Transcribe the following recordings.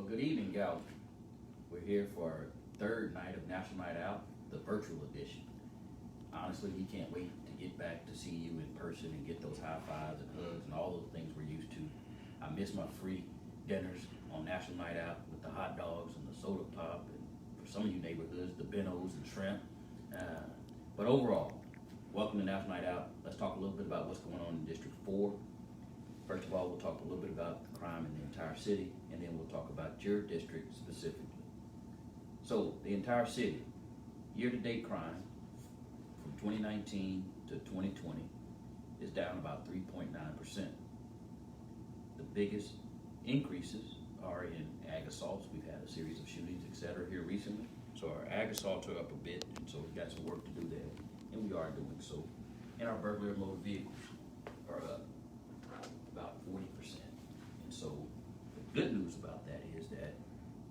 Well, good evening, Galvin. We're here for our third night of National Night Out, the virtual edition. Honestly, we can't wait to get back to see you in person and get those high fives and hugs and all those things we're used to. I miss my free dinners on National Night Out with the hot dogs and the soda pop, and for some of you neighborhoods, the bennos and shrimp. But overall, welcome to National Night Out. Let's talk a little bit about what's going on in District 4. First of all, we'll talk a little bit about the crime in the entire city, and then we'll talk about your district specifically. So, the entire city, year-to-date crime from 2019 to 2020 is down about 3.9%. The biggest increases are in ag assaults. We've had a series of shootings, etc. here recently. So our ag assaults are up a bit, and so we've got some work to do there, and we are doing so. And our burglary of motor vehicles are up about 40%. And so the good news about that is that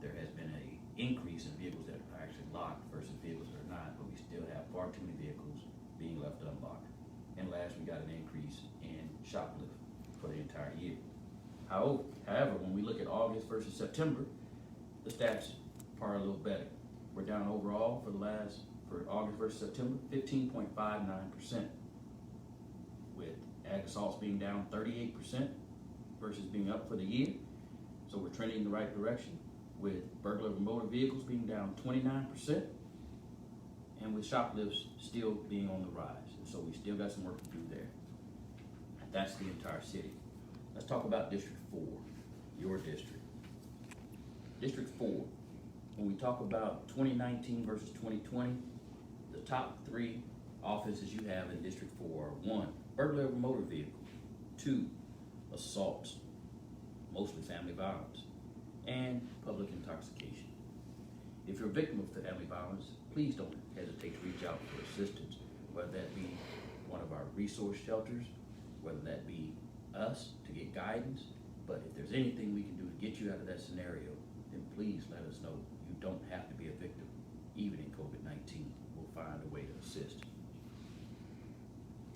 there has been an increase in vehicles that are actually locked versus vehicles that are not, but we still have far too many vehicles being left unlocked. And last, we got an increase in shoplift for the entire year. However, when we look at August versus September, the stats are a little better. We're down overall for August versus September, 15.59%, with ag assaults being down 38% versus being up for the year. So we're trending in the right direction, with burglary of motor vehicles being down 29%, and with shoplifts still being on the rise. And so we still got some work to do there. That's the entire city. Let's talk about District 4, your district. District 4, when we talk about 2019 versus 2020, the top three offenses you have in District 4 are: 1, burglary of a motor vehicle; 2, assaults, mostly family violence; and public intoxication. If you're a victim of family violence, please don't hesitate to reach out for assistance, whether that be one of our resource shelters, whether that be us to get guidance. But if there's anything we can do to get you out of that scenario, then please let us know. You don't have to be a victim, even in COVID-19. We'll find a way to assist.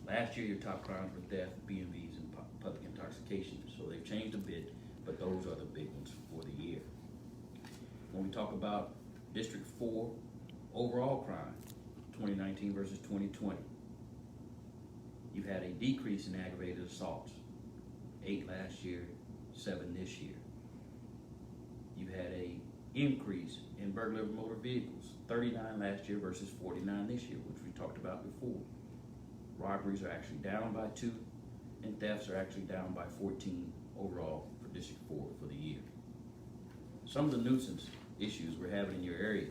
Last year, your top crimes were theft, B&Vs, and public intoxication. So they've changed a bit, but those are the big ones for the year. When we talk about District 4, overall crime, 2019 versus 2020, you had a decrease in aggravated assaults, 8 last year, 7 this year. You had a increase in burglary of motor vehicles, 39 last year versus 49 this year, which we talked about before. Robberies are actually down by 2, and thefts are actually down by 14 overall for District 4 for the year. Some of the nuisance issues we're having in your area,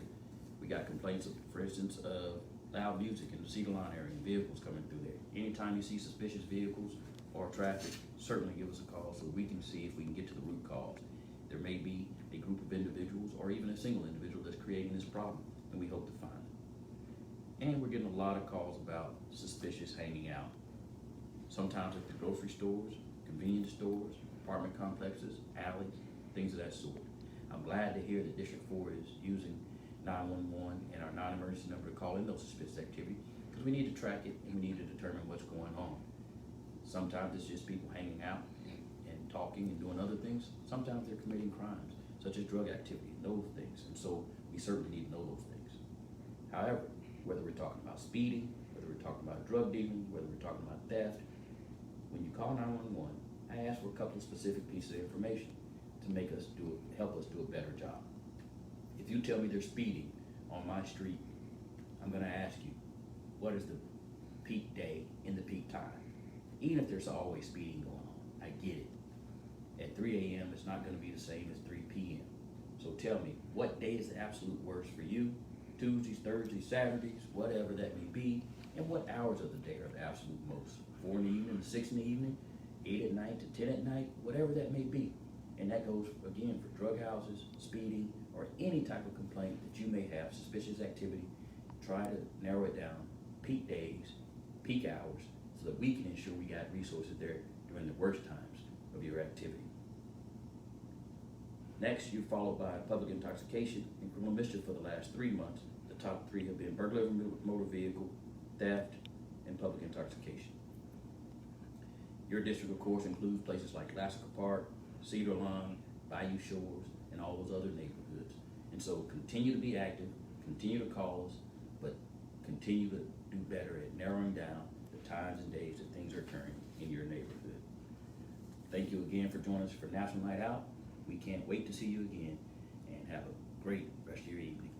we got complaints of, for instance, of loud music in the Cedar Lawn area and vehicles coming through there. Anytime you see suspicious vehicles or traffic, certainly give us a call so we can see if we can get to the root cause. There may be a group of individuals or even a single individual that's creating this problem, and we hope to find it. And we're getting a lot of calls about suspicious hanging out. Sometimes at the grocery stores, convenience stores, apartment complexes, alleys, things of that sort. I'm glad to hear that District 4 is using 911 and our non-emergency number to call in those suspicious activity, because we need to track it and we need to determine what's going on. Sometimes it's just people hanging out and talking and doing other things. Sometimes they're committing crimes, such as drug activity and those things. And so we certainly need to know those things. However, whether we're talking about speeding, whether we're talking about drug dealing, whether we're talking about theft, when you call 911, I ask for a couple of specific pieces of information to help us do a better job. If you tell me there's speeding on my street, I'm going to ask you, what is the peak day in the peak time? Even if there's always speeding going on, I get it. At 3 a.m., it's not going to be the same as 3 p.m. So tell me, what day is the absolute worst for you? Tuesdays, Thursdays, Saturdays, whatever that may be, and what hours of the day are the absolute most? 4 in the evening, 6 in the evening, 8 at night to 10 at night, whatever that may be. And that goes, again, for drug houses, speeding, or any type of complaint that you may have, suspicious activity. Try to narrow it down, peak days, peak hours, so that we can ensure we got resources there during the worst times of your activity. Next, you're followed by public intoxication and criminal mischief for the last 3 months. The top 3 have been burglary of a motor vehicle, theft, and public intoxication. Your district, of course, includes places like Lassica Park, Cedar Lawn, Bayou Shores, and all those other neighborhoods. And so continue to be active, continue to call us, but continue to do better at narrowing down the times and days that things are occurring in your neighborhood. Thank you again for joining us for National Night Out. We can't wait to see you again, and have a great rest of your evening.